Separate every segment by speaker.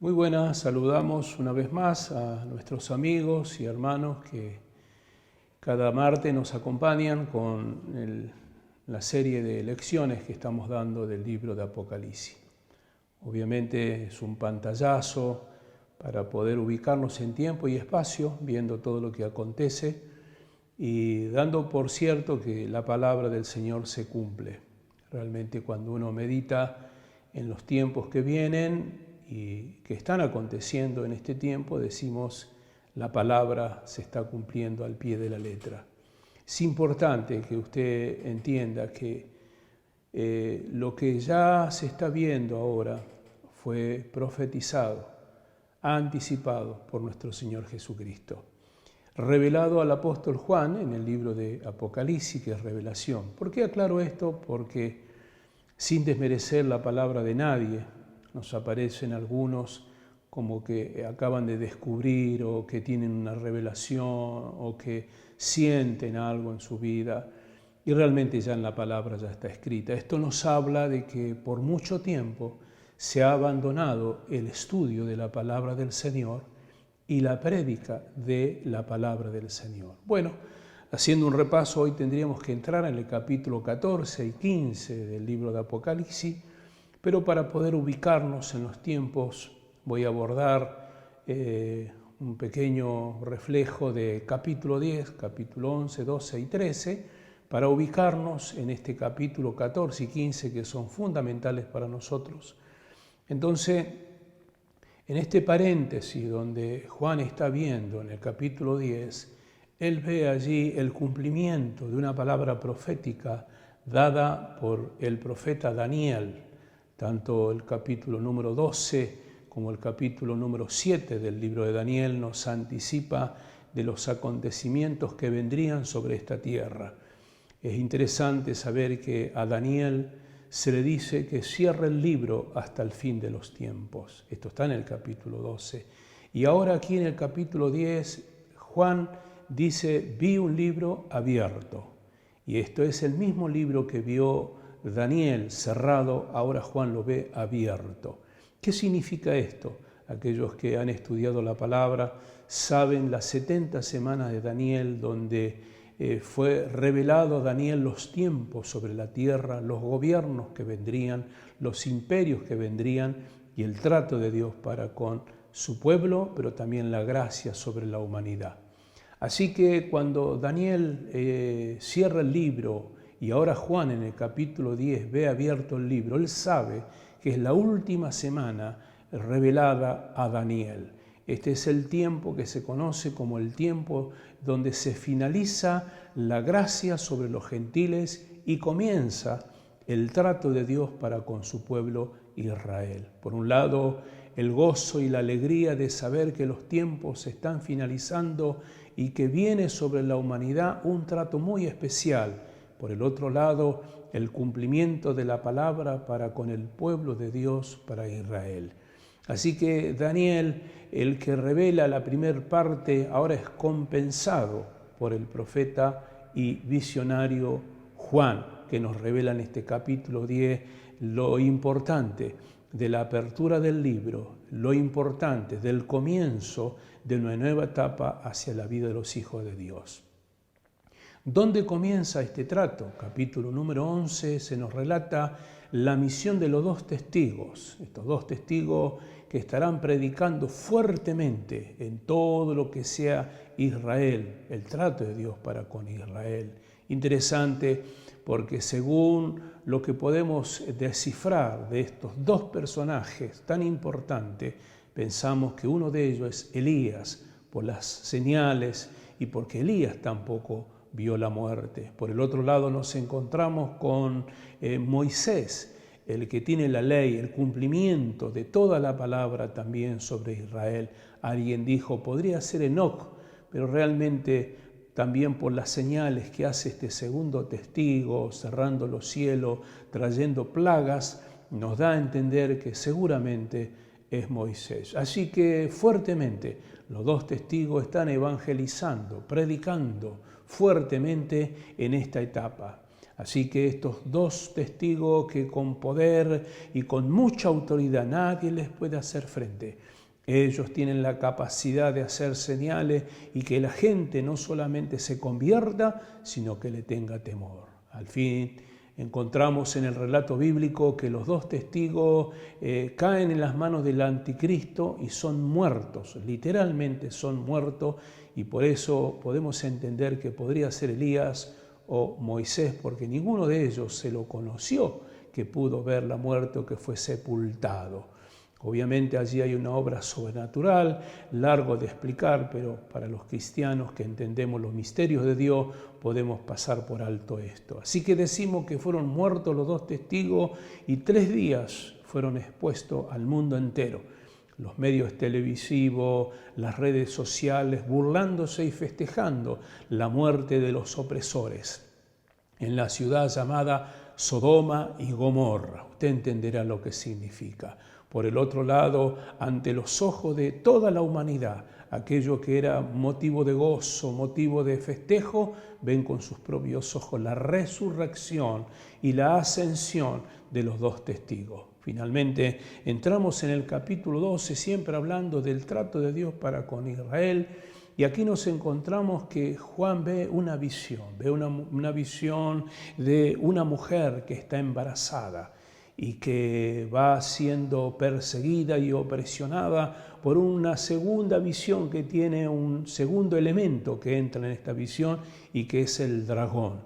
Speaker 1: Muy buenas, saludamos una vez más a nuestros amigos y hermanos que cada martes nos acompañan con la serie de lecciones que estamos dando del libro de Apocalipsis. Obviamente es un pantallazo para poder ubicarnos en tiempo y espacio, viendo todo lo que acontece y dando por cierto que la palabra del Señor se cumple. Realmente cuando uno medita en los tiempos que vienen y que están aconteciendo en este tiempo, decimos, la palabra se está cumpliendo al pie de la letra. Es importante que usted entienda que lo que ya se está viendo ahora fue profetizado, anticipado por nuestro Señor Jesucristo, revelado al apóstol Juan en el libro de Apocalipsis, que es revelación. ¿Por qué aclaro esto? Porque sin desmerecer la palabra de nadie, nos aparecen algunos como que acaban de descubrir o que tienen una revelación o que sienten algo en su vida y realmente ya en la palabra ya está escrita. Esto nos habla de que por mucho tiempo se ha abandonado el estudio de la palabra del Señor y la prédica de la palabra del Señor. Bueno, haciendo un repaso, hoy tendríamos que entrar en el capítulo 14 y 15 del libro de Apocalipsis, pero para poder ubicarnos en los tiempos voy a abordar un pequeño reflejo de capítulo 10, capítulo 11, 12 y 13, para ubicarnos en este capítulo 14 y 15 que son fundamentales para nosotros. Entonces, en este paréntesis donde Juan está viendo en el capítulo 10, él ve allí el cumplimiento de una palabra profética dada por el profeta Daniel. Tanto el capítulo número 12 como el capítulo número 7 del libro de Daniel nos anticipa de los acontecimientos que vendrían sobre esta tierra. Es interesante saber que a Daniel se le dice que cierre el libro hasta el fin de los tiempos. Esto está en el capítulo 12. Y ahora aquí en el capítulo 10, Juan dice, vi un libro abierto. Y esto es el mismo libro que vio Daniel cerrado, ahora Juan lo ve abierto. ¿Qué significa esto? Aquellos que han estudiado la palabra saben las 70 semanas de Daniel donde fue revelado a Daniel los tiempos sobre la tierra, los gobiernos que vendrían, los imperios que vendrían y el trato de Dios para con su pueblo, pero también la gracia sobre la humanidad. Así que cuando Daniel cierra el libro y ahora Juan en el capítulo 10 ve abierto el libro, él sabe que es la última semana revelada a Daniel. Este es el tiempo que se conoce como el tiempo donde se finaliza la gracia sobre los gentiles y comienza el trato de Dios para con su pueblo Israel. Por un lado, el gozo y la alegría de saber que los tiempos se están finalizando y que viene sobre la humanidad un trato muy especial. Por el otro lado, el cumplimiento de la palabra para con el pueblo de Dios, para Israel. Así que Daniel, el que revela la primera parte, ahora es compensado por el profeta y visionario Juan, que nos revela en este capítulo 10 lo importante de la apertura del libro, lo importante del comienzo de una nueva etapa hacia la vida de los hijos de Dios. ¿Dónde comienza este trato? Capítulo número 11 se nos relata la misión de los dos testigos, estos dos testigos que estarán predicando fuertemente en todo lo que sea Israel, el trato de Dios para con Israel. Interesante porque según lo que podemos descifrar de estos dos personajes tan importantes, pensamos que uno de ellos es Elías, por las señales y porque Elías tampoco vio la muerte. Por el otro lado nos encontramos con Moisés, el que tiene la ley, el cumplimiento de toda la palabra también sobre Israel. Alguien dijo, podría ser Enoc, pero realmente también por las señales que hace este segundo testigo, cerrando los cielos, trayendo plagas, nos da a entender que seguramente es Moisés. Así que fuertemente los dos testigos están evangelizando, predicando fuertemente en esta etapa. Así que estos dos testigos que con poder y con mucha autoridad nadie les puede hacer frente, Ellos tienen la capacidad de hacer señales y que la gente no solamente se convierta, sino que le tenga temor. Al fin, encontramos en el relato bíblico que los dos testigos caen en las manos del anticristo y son muertos, literalmente son muertos, y por eso podemos entender que podría ser Elías o Moisés, porque ninguno de ellos se lo conoció, que pudo ver la muerte o que fue sepultado. Obviamente allí hay una obra sobrenatural, largo de explicar, pero para los cristianos que entendemos los misterios de Dios podemos pasar por alto esto. Así que decimos que fueron muertos los dos testigos y 3 días fueron expuestos al mundo entero. Los medios televisivos, las redes sociales, burlándose y festejando la muerte de los opresores en la ciudad llamada Sodoma y Gomorra. Usted entenderá lo que significa. Por el otro lado, ante los ojos de toda la humanidad, aquello que era motivo de gozo, motivo de festejo, ven con sus propios ojos la resurrección y la ascensión de los dos testigos. Finalmente, entramos en el capítulo 12, siempre hablando del trato de Dios para con Israel, y aquí nos encontramos que Juan ve una visión de una mujer que está embarazada y que va siendo perseguida y opresionada por una segunda visión que tiene un segundo elemento que entra en esta visión y que es el dragón.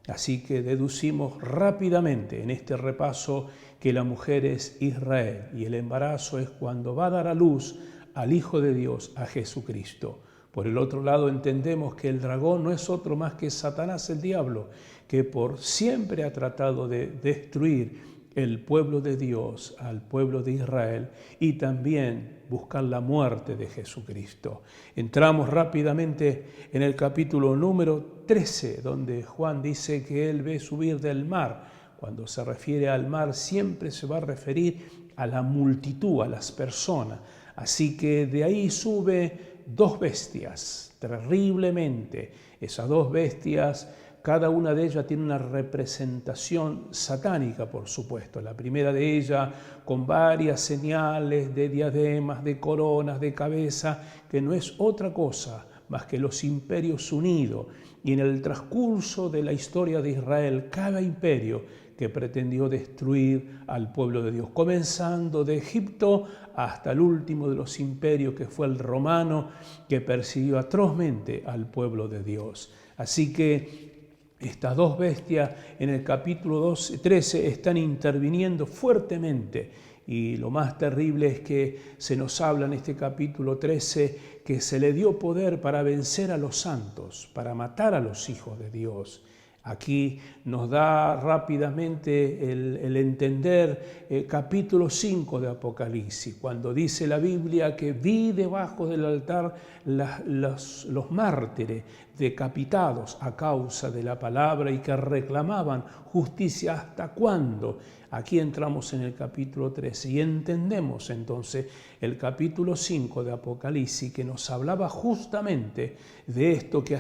Speaker 1: Así que deducimos rápidamente en este repaso que la mujer es Israel y el embarazo es cuando va a dar a luz al Hijo de Dios, a Jesucristo. Por el otro lado entendemos que el dragón no es otro más que Satanás, el diablo, que por siempre ha tratado de destruir el pueblo de Dios, al pueblo de Israel, y también buscar la muerte de Jesucristo. Entramos rápidamente en el capítulo número 13, donde Juan dice que él ve subir del mar. Cuando se refiere al mar siempre se va a referir a la multitud, a las personas. Así que de ahí sube 2 bestias, terriblemente. Esas 2 bestias, cada una de ellas tiene una representación satánica, por supuesto. La primera de ellas con varias señales de diademas, de coronas, de cabeza, que no es otra cosa más que los imperios unidos. Y en el transcurso de la historia de Israel, cada imperio que pretendió destruir al pueblo de Dios, comenzando de Egipto hasta el último de los imperios, que fue el romano, que persiguió atrozmente al pueblo de Dios. Así que estas 2 bestias en el capítulo 13 están interviniendo fuertemente, y lo más terrible es que se nos habla en este capítulo 13 que se le dio poder para vencer a los santos, para matar a los hijos de Dios. Aquí nos da rápidamente el entender capítulo 5 de Apocalipsis, cuando dice la Biblia que vi debajo del altar los mártires decapitados a causa de la palabra y que reclamaban justicia. ¿Hasta cuándo? Aquí entramos en el capítulo 13 y entendemos entonces el capítulo 5 de Apocalipsis, que nos hablaba justamente de esto que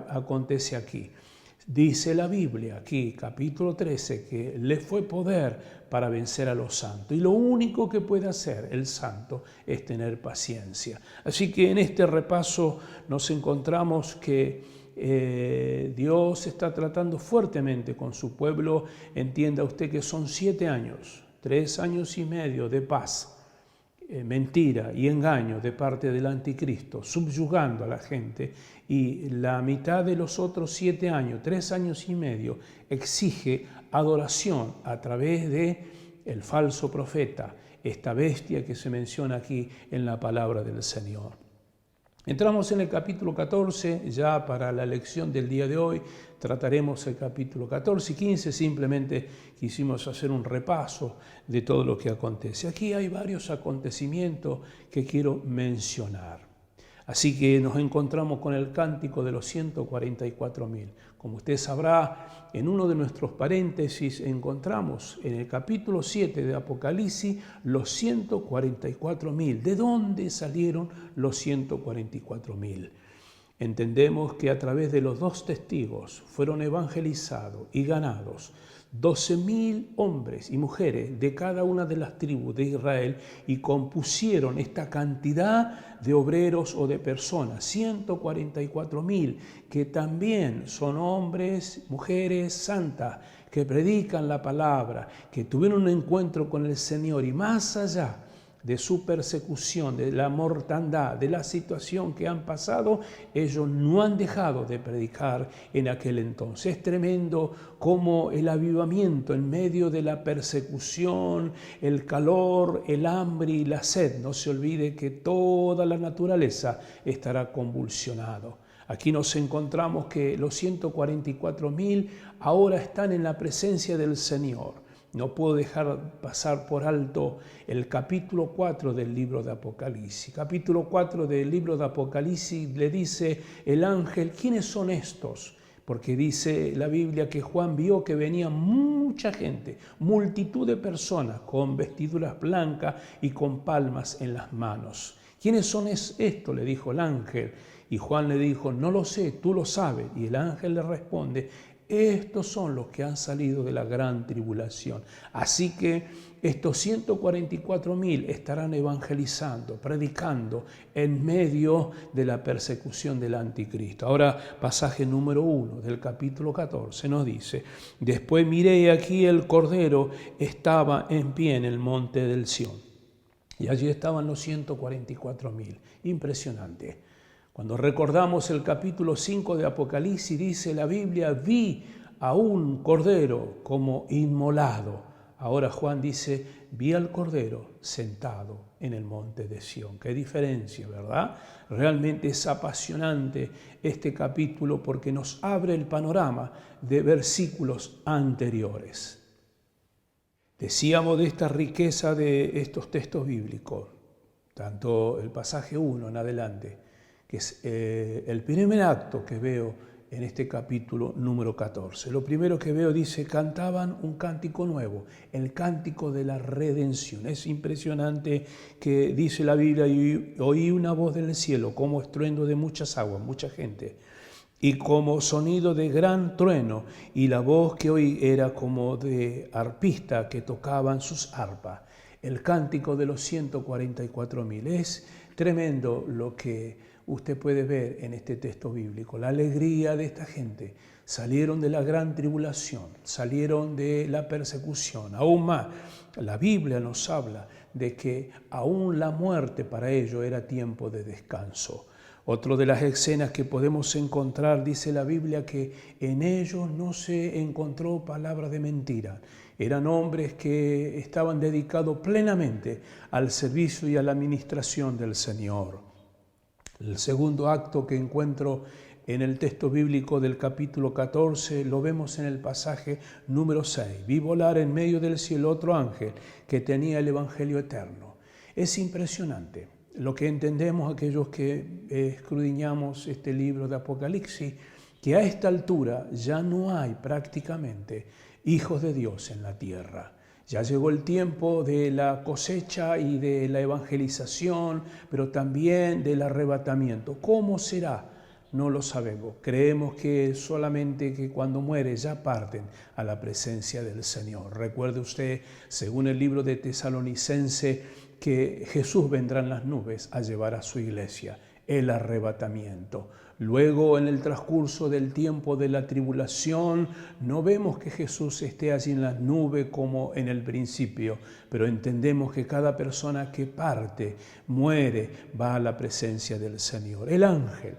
Speaker 1: acontece aquí. Dice la Biblia aquí, capítulo 13, que le fue poder para vencer a los santos. Y lo único que puede hacer el santo es tener paciencia. Así que en este repaso nos encontramos que Dios está tratando fuertemente con su pueblo. Entienda usted que son 7 años, 3 años y medio de paz, mentira y engaño de parte del anticristo, subyugando a la gente, y la mitad de los otros 7 años, 3 años y medio, exige adoración a través de el falso profeta, esta bestia que se menciona aquí en la palabra del Señor. Entramos en el capítulo 14, ya para la lección del día de hoy trataremos el capítulo 14 y 15, simplemente quisimos hacer un repaso de todo lo que acontece. Aquí hay varios acontecimientos que quiero mencionar. Así que nos encontramos con el cántico de los 144.000. Como usted sabrá, en uno de nuestros paréntesis encontramos en el capítulo 7 de Apocalipsis los 144.000. ¿De dónde salieron los 144.000? Entendemos que a través de los 2 testigos fueron evangelizados y ganados 12.000 hombres y mujeres de cada una de las tribus de Israel y compusieron esta cantidad de obreros o de personas, 144.000, que también son hombres, mujeres santas, que predican la palabra, que tuvieron un encuentro con el Señor y más allá de su persecución, de la mortandad, de la situación que han pasado, ellos no han dejado de predicar en aquel entonces. Es tremendo cómo el avivamiento en medio de la persecución, el calor, el hambre y la sed, no se olvide que toda la naturaleza estará convulsionado. Aquí nos encontramos que los 144.000 ahora están en la presencia del Señor. No puedo dejar pasar por alto el capítulo 4 del libro de Apocalipsis. Capítulo 4 del libro de Apocalipsis le dice el ángel, ¿quiénes son estos? Porque dice la Biblia que Juan vio que venía mucha gente, multitud de personas con vestiduras blancas y con palmas en las manos. ¿Quiénes son estos?, le dijo el ángel. Y Juan le dijo, no lo sé, tú lo sabes. Y el ángel le responde, estos son los que han salido de la gran tribulación. Así que estos 144.000 estarán evangelizando, predicando en medio de la persecución del anticristo. Ahora, pasaje número 1 del capítulo 14 nos dice, después miré aquí el Cordero estaba en pie en el monte del Sión. Y allí estaban los 144.000. Impresionante. Cuando recordamos el capítulo 5 de Apocalipsis, dice la Biblia, vi a un cordero como inmolado. Ahora Juan dice, vi al cordero sentado en el monte de Sión. Qué diferencia, ¿verdad? Realmente es apasionante este capítulo porque nos abre el panorama de versículos anteriores. Decíamos de esta riqueza de estos textos bíblicos, tanto el pasaje 1 en adelante, que es el primer acto que veo en este capítulo número 14. Lo primero que veo dice, cantaban un cántico nuevo, el cántico de la redención. Es impresionante que dice la Biblia, y oí una voz del cielo como estruendo de muchas aguas, mucha gente, y como sonido de gran trueno, y la voz que oí era como de arpista que tocaban sus arpas. El cántico de los 144.000. Es tremendo lo que usted puede ver en este texto bíblico, la alegría de esta gente. Salieron de la gran tribulación, salieron de la persecución. Aún más, la Biblia nos habla de que aún la muerte para ellos era tiempo de descanso. Otra de las escenas que podemos encontrar, dice la Biblia, que en ellos no se encontró palabra de mentira. Eran hombres que estaban dedicados plenamente al servicio y a la administración del Señor. El segundo acto que encuentro en el texto bíblico del capítulo 14 lo vemos en el pasaje número 6. Vi volar en medio del cielo otro ángel que tenía el Evangelio eterno. Es impresionante lo que entendemos aquellos que escudriñamos este libro de Apocalipsis, que a esta altura ya no hay prácticamente hijos de Dios en la tierra. Ya llegó el tiempo de la cosecha y de la evangelización, pero también del arrebatamiento. ¿Cómo será? No lo sabemos. Creemos que solamente que cuando muere ya parten a la presencia del Señor. Recuerde usted, según el libro de Tesalonicense, que Jesús vendrá en las nubes a llevar a su iglesia, el arrebatamiento. Luego, en el transcurso del tiempo de la tribulación, no vemos que Jesús esté allí en las nubes como en el principio, pero entendemos que cada persona que parte, muere, va a la presencia del Señor. El ángel,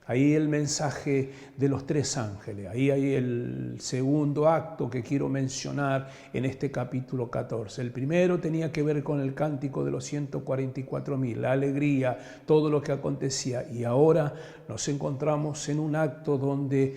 Speaker 1: ahí el mensaje de los 3 ángeles, ahí hay el segundo acto que quiero mencionar en este capítulo 14. El primero tenía que ver con el cántico de los 144.000, la alegría, todo lo que acontecía. Y ahora nos encontramos en un acto donde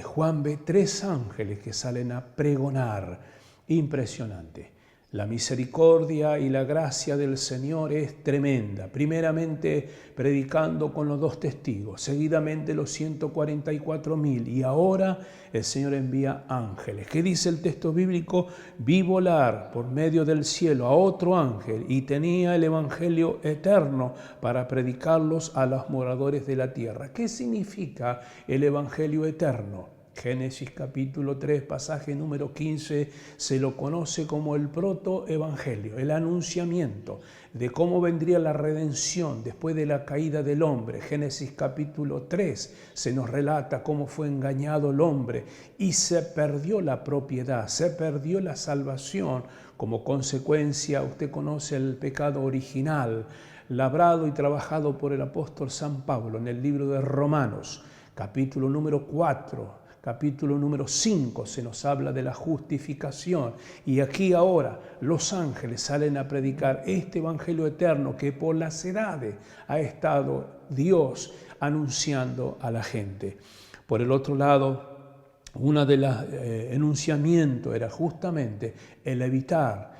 Speaker 1: Juan ve 3 ángeles que salen a pregonar. Impresionante. La misericordia y la gracia del Señor es tremenda. Primeramente predicando con los 2 testigos, seguidamente los 144.000 y ahora el Señor envía ángeles. ¿Qué dice el texto bíblico? Vi volar por medio del cielo a otro ángel y tenía el evangelio eterno para predicarlos a los moradores de la tierra. ¿Qué significa el evangelio eterno? Génesis capítulo 3, pasaje número 15, se lo conoce como el protoevangelio, el anunciamiento de cómo vendría la redención después de la caída del hombre. Génesis capítulo 3 se nos relata cómo fue engañado el hombre y se perdió la propiedad, se perdió la salvación. Como consecuencia, usted conoce el pecado original, labrado y trabajado por el apóstol San Pablo en el libro de Romanos, capítulo número 4. Capítulo número 5 se nos habla de la justificación y aquí ahora los ángeles salen a predicar este evangelio eterno que por las edades ha estado Dios anunciando a la gente. Por el otro lado, uno de los enunciamientos era justamente el evitar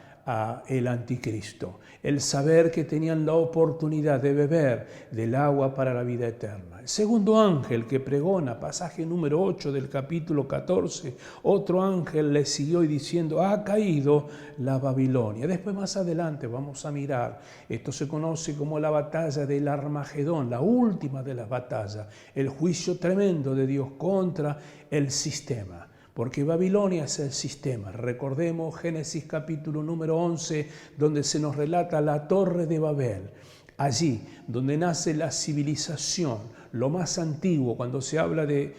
Speaker 1: el anticristo, el saber que tenían la oportunidad de beber del agua para la vida eterna. El segundo ángel que pregona, pasaje número 8 del capítulo 14, otro ángel le siguió y diciendo, ha caído la Babilonia. Después más adelante vamos a mirar, esto se conoce como la batalla del Armagedón, la última de las batallas, el juicio tremendo de Dios contra el sistema. Porque Babilonia es el sistema. Recordemos Génesis capítulo número 11, donde se nos relata la Torre de Babel. Allí, donde nace la civilización, lo más antiguo, cuando se habla de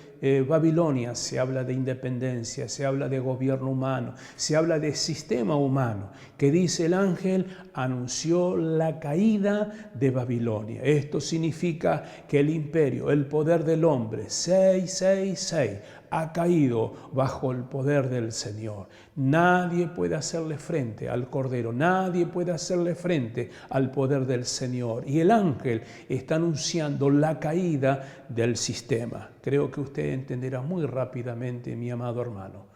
Speaker 1: Babilonia, se habla de independencia, se habla de gobierno humano, se habla de sistema humano, que dice el ángel, anunció la caída de Babilonia. Esto significa que el imperio, el poder del hombre, 666, ha caído bajo el poder del Señor. Nadie puede hacerle frente al Cordero, nadie puede hacerle frente al poder del Señor. Y el ángel está anunciando la caída del sistema. Creo que usted entenderá muy rápidamente, mi amado hermano.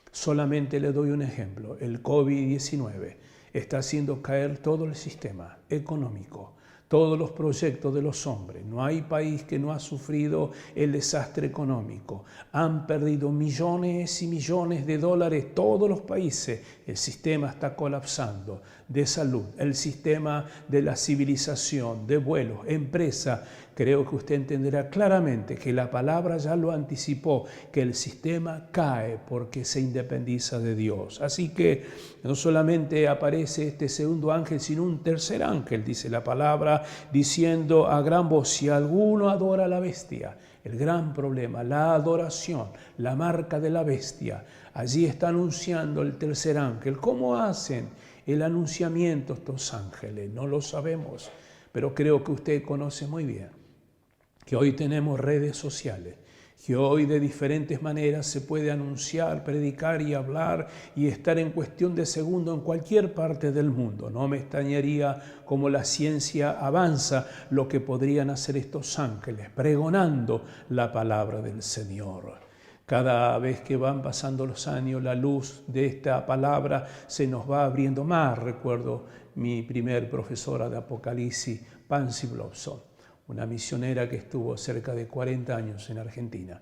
Speaker 1: Solamente le doy un ejemplo. El COVID-19 está haciendo caer todo el sistema económico, todos los proyectos de los hombres. No hay país que no ha sufrido el desastre económico. Han perdido millones y millones de dólares todos los países. El sistema está colapsando de salud, el sistema de la civilización, de vuelos, empresa. Creo que usted entenderá claramente que la palabra ya lo anticipó, que el sistema cae porque se independiza de Dios. Así que no solamente aparece este segundo ángel, sino un tercer ángel, dice la palabra, diciendo a gran voz, si alguno adora a la bestia, el gran problema, la adoración, la marca de la bestia. Allí está anunciando el tercer ángel. ¿Cómo hacen el anunciamiento estos ángeles? No lo sabemos, pero creo que usted conoce muy bien que hoy tenemos redes sociales, que hoy de diferentes maneras se puede anunciar, predicar y hablar y estar en cuestión de segundo en cualquier parte del mundo. No me extrañaría como la ciencia avanza lo que podrían hacer estos ángeles, pregonando la palabra del Señor. Cada vez que van pasando los años, la luz de esta palabra se nos va abriendo más. Recuerdo mi primer profesora de Apocalipsis, Pansy Blobson, una misionera que estuvo cerca de 40 años en Argentina.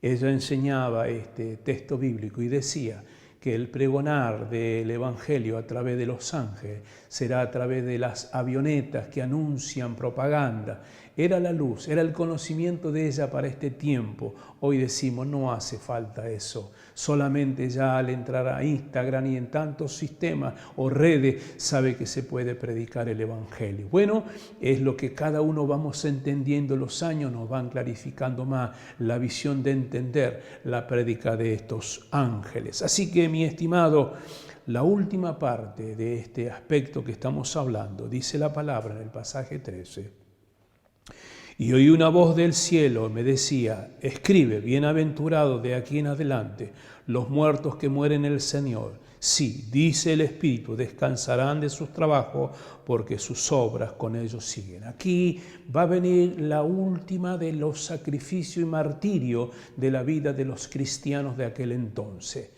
Speaker 1: Ella enseñaba este texto bíblico y decía que el pregonar del Evangelio a través de los ángeles será a través de las avionetas que anuncian propaganda. Era la luz, era el conocimiento de ella para este tiempo. Hoy decimos, no hace falta eso. Solamente ya al entrar a Instagram y en tantos sistemas o redes sabe que se puede predicar el Evangelio. Bueno, es lo que cada uno vamos entendiendo, los años nos van clarificando más la visión de entender la prédica de estos ángeles. Así que, mi estimado, la última parte de este aspecto que estamos hablando, dice la palabra en el pasaje 13, y oí una voz del cielo, me decía, escribe, bienaventurado de aquí en adelante, los muertos que mueren en el Señor. Sí, dice el Espíritu, descansarán de sus trabajos porque sus obras con ellos siguen. Aquí va a venir la última de los sacrificios y martirios de la vida de los cristianos de aquel entonces.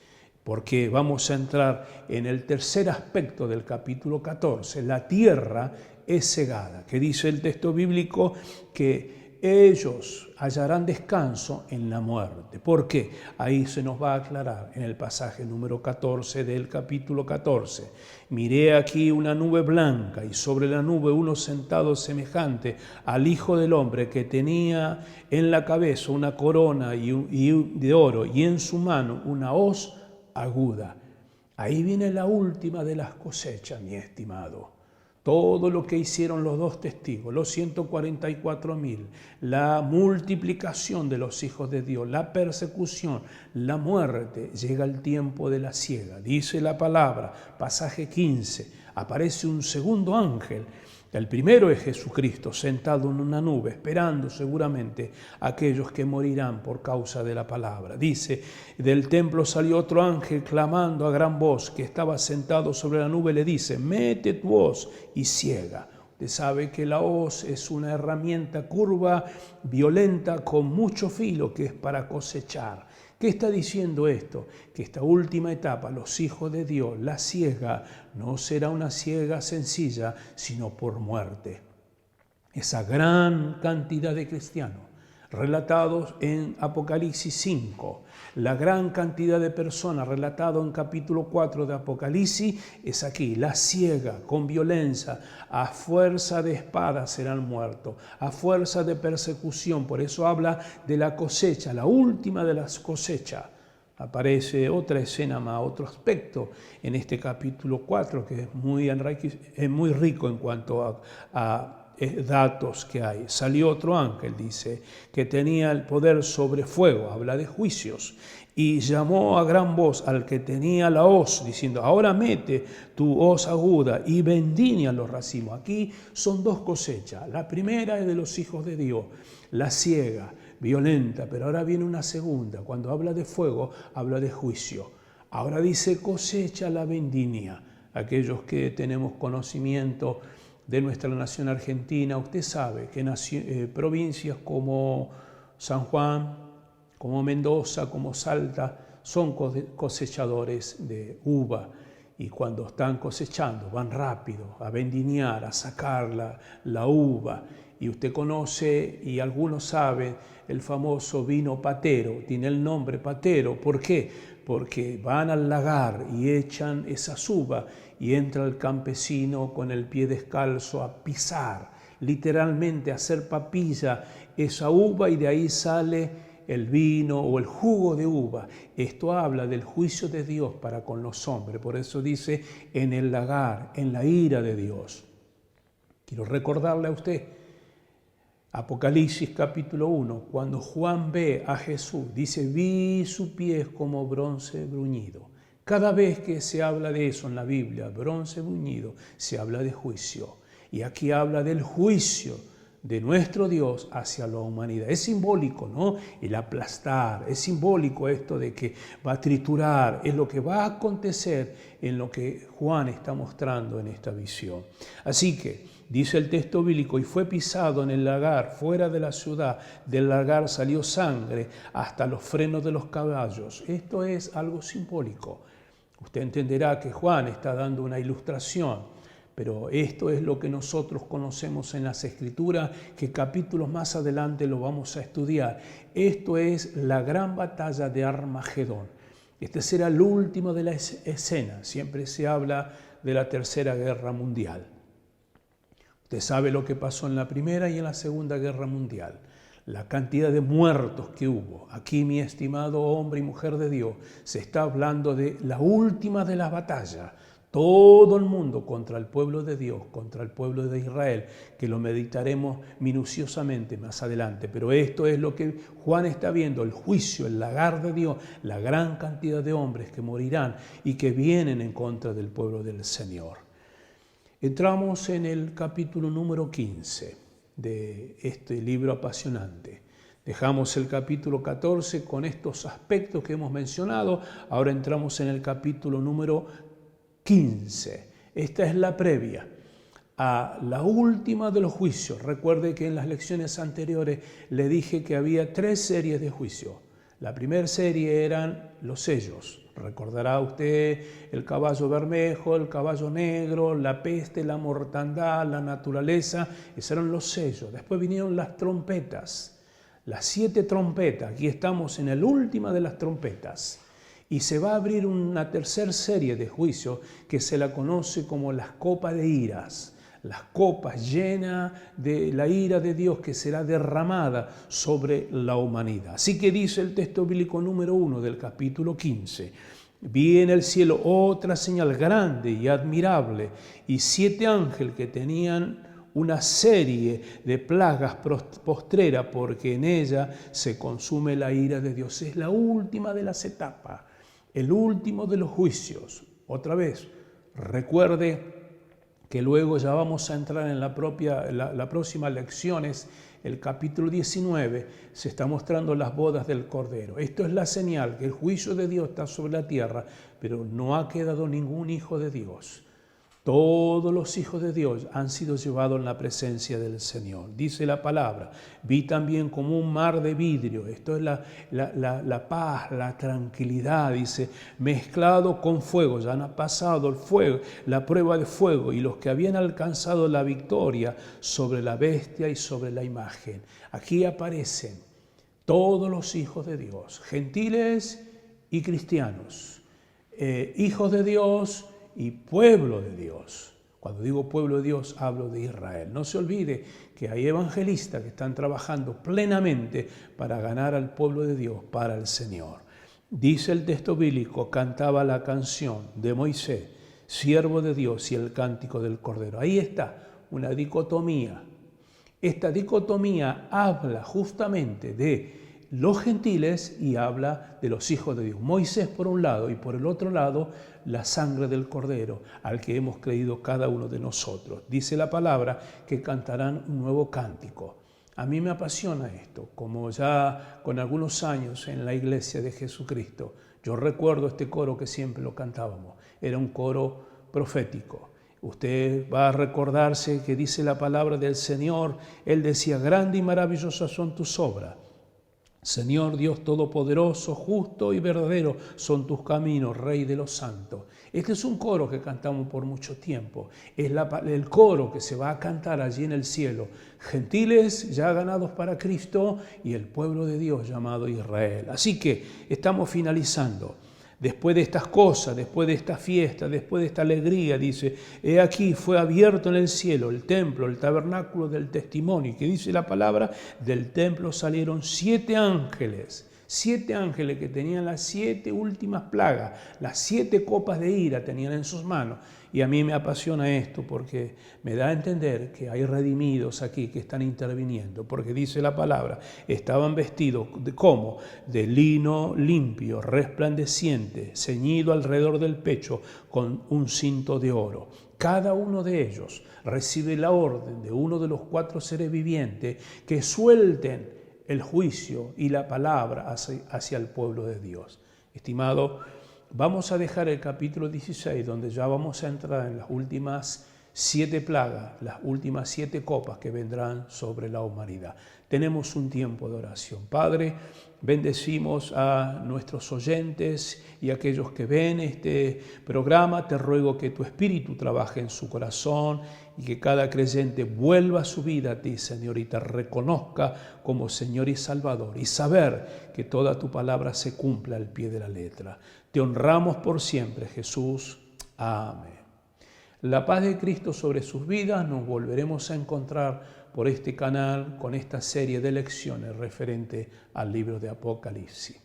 Speaker 1: porque vamos a entrar en el tercer aspecto del capítulo 14, la tierra es cegada, que dice el texto bíblico que ellos hallarán descanso en la muerte. ¿Por qué? Ahí se nos va a aclarar en el pasaje número 14 del capítulo 14. Miré aquí una nube blanca y sobre la nube uno sentado semejante al Hijo del Hombre, que tenía en la cabeza una corona de oro y en su mano una hoz aguda. Ahí viene la última de las cosechas, mi estimado. Todo lo que hicieron los dos testigos, los 144.000, la multiplicación de los hijos de Dios, la persecución, la muerte, llega el tiempo de la siega. Dice la palabra, pasaje 15, aparece un segundo ángel. El primero es Jesucristo, sentado en una nube, esperando seguramente a aquellos que morirán por causa de la palabra. Dice, del templo salió otro ángel clamando a gran voz, que estaba sentado sobre la nube, le dice, mete tu hoz y ciega. Usted sabe que la hoz es una herramienta curva, violenta, con mucho filo, que es para cosechar. ¿Qué está diciendo esto? Que esta última etapa, los hijos de Dios, la siega, no será una siega sencilla, sino por muerte. Esa gran cantidad de cristianos relatados en Apocalipsis 5, la gran cantidad de personas relatados en capítulo 4 de Apocalipsis, es aquí, la siega, con violencia, a fuerza de espada serán muertos, a fuerza de persecución. Por eso habla de la cosecha, la última de las cosechas. Aparece otra escena más, otro aspecto en este capítulo 4 que es muy rico en cuanto a datos que hay. Salió otro ángel, dice, que tenía el poder sobre fuego, habla de juicios, y llamó a gran voz al que tenía la hoz, diciendo, ahora mete tu hoz aguda y vendimia los racimos. Aquí son dos cosechas. La primera es de los hijos de Dios, la siega, violenta, pero ahora viene una segunda. Cuando habla de fuego, habla de juicio. Ahora dice cosecha la vendimia. Aquellos que tenemos conocimiento de nuestra nación argentina, usted sabe que provincias como San Juan, como Mendoza, como Salta, son cosechadores de uva, y cuando están cosechando van rápido a vendimiar, a sacar la uva. Y usted conoce, y algunos saben, el famoso vino patero, tiene el nombre patero. ¿Por qué? Porque van al lagar y echan esas uvas, y entra el campesino con el pie descalzo a pisar, literalmente a hacer papilla esa uva, y de ahí sale el vino o el jugo de uva. Esto habla del juicio de Dios para con los hombres. Por eso dice, en el lagar, en la ira de Dios. Quiero recordarle a usted, Apocalipsis capítulo 1, cuando Juan ve a Jesús, dice, vi sus pies como bronce bruñido. Cada vez que se habla de eso en la Biblia, bronce bruñido, se habla de juicio. Y aquí habla del juicio de nuestro Dios hacia la humanidad. Es simbólico, ¿no? El aplastar, es simbólico esto de que va a triturar, es lo que va a acontecer en lo que Juan está mostrando en esta visión. Así que, dice el texto bíblico, y fue pisado en el lagar, fuera de la ciudad, del lagar salió sangre hasta los frenos de los caballos. Esto es algo simbólico. Usted entenderá que Juan está dando una ilustración, pero esto es lo que nosotros conocemos en las Escrituras, que capítulos más adelante lo vamos a estudiar. Esto es la gran batalla de Armagedón. Este será el último de la escena. Siempre se habla de la Tercera Guerra Mundial. Usted sabe lo que pasó en la Primera y en la Segunda Guerra Mundial. La cantidad de muertos que hubo. Aquí, mi estimado hombre y mujer de Dios, se está hablando de la última de las batallas. Todo el mundo contra el pueblo de Dios, contra el pueblo de Israel, que lo meditaremos minuciosamente más adelante. Pero esto es lo que Juan está viendo, el juicio, el lagar de Dios, la gran cantidad de hombres que morirán y que vienen en contra del pueblo del Señor. Entramos en el capítulo número 15 de este libro apasionante. Dejamos el capítulo 14 con estos aspectos que hemos mencionado. Ahora entramos en el capítulo número 15. Esta es la previa a la última de los juicios. Recuerde que en las lecciones anteriores le dije que había 3 series de juicios. La primera serie eran los sellos. Recordará usted el caballo bermejo, el caballo negro, la peste, la mortandad, la naturaleza. Esos eran los sellos. Después vinieron las trompetas, las 7 trompetas. Aquí estamos en la última de las trompetas. Y se va a abrir una tercera serie de juicios que se la conoce como las copas de iras. Las copas llenas de la ira de Dios que será derramada sobre la humanidad. Así que dice el texto bíblico número 1 del capítulo 15. Vi en el cielo otra señal grande y admirable, y 7 ángeles que tenían una serie de plagas postreras, porque en ella se consume la ira de Dios. Es la última de las etapas, el último de los juicios. Otra vez, recuerde que luego ya vamos a entrar en la próxima lecciones, el capítulo 19, se está mostrando las bodas del Cordero. Esto es la señal que el juicio de Dios está sobre la tierra, pero no ha quedado ningún hijo de Dios. Todos los hijos de Dios han sido llevados en la presencia del Señor. Dice la palabra, vi también como un mar de vidrio. Esto es la paz, la tranquilidad, dice, mezclado con fuego. Ya han pasado el fuego, la prueba de fuego, y los que habían alcanzado la victoria sobre la bestia y sobre la imagen. Aquí aparecen todos los hijos de Dios, gentiles y cristianos, hijos de Dios y pueblo de Dios. Cuando digo pueblo de Dios, hablo de Israel. No se olvide que hay evangelistas que están trabajando plenamente para ganar al pueblo de Dios, para el Señor. Dice el texto bíblico, cantaba la canción de Moisés, siervo de Dios, y el cántico del Cordero. Ahí está una dicotomía. Esta dicotomía habla justamente de los gentiles y habla de los hijos de Dios. Moisés por un lado y por el otro lado la sangre del Cordero al que hemos creído cada uno de nosotros. Dice la palabra que cantarán un nuevo cántico. A mí me apasiona esto, como ya con algunos años en la iglesia de Jesucristo. Yo recuerdo este coro que siempre lo cantábamos. Era un coro profético. Usted va a recordarse que dice la palabra del Señor. Él decía, grande y maravillosas son tus obras. Señor Dios Todopoderoso, justo y verdadero son tus caminos, Rey de los santos. Este es un coro que cantamos por mucho tiempo. Es el coro que se va a cantar allí en el cielo. Gentiles ya ganados para Cristo y el pueblo de Dios llamado Israel. Así que estamos finalizando. Después de estas cosas, después de esta fiesta, después de esta alegría, dice, he aquí fue abierto en el cielo el templo, el tabernáculo del testimonio, que dice la palabra, del templo salieron 7 ángeles que tenían las 7 últimas plagas, las 7 copas de ira tenían en sus manos. Y a mí me apasiona esto porque me da a entender que hay redimidos aquí que están interviniendo, porque dice la palabra, estaban vestidos ¿cómo? De lino limpio, resplandeciente, ceñido alrededor del pecho con un cinto de oro. Cada uno de ellos recibe la orden de uno de los 4 seres vivientes que suelten el juicio y la palabra hacia el pueblo de Dios. Estimado, vamos a dejar el capítulo 16, donde ya vamos a entrar en las últimas 7 plagas, las últimas 7 copas que vendrán sobre la humanidad. Tenemos un tiempo de oración. Padre, bendecimos a nuestros oyentes y a aquellos que ven este programa. Te ruego que tu Espíritu trabaje en su corazón y que cada creyente vuelva su vida a ti, Señor, y te reconozca como Señor y Salvador, y saber que toda tu palabra se cumpla al pie de la letra. Te honramos por siempre, Jesús. Amén. La paz de Cristo sobre sus vidas. Nos volveremos a encontrar por este canal con esta serie de lecciones referente al libro de Apocalipsis.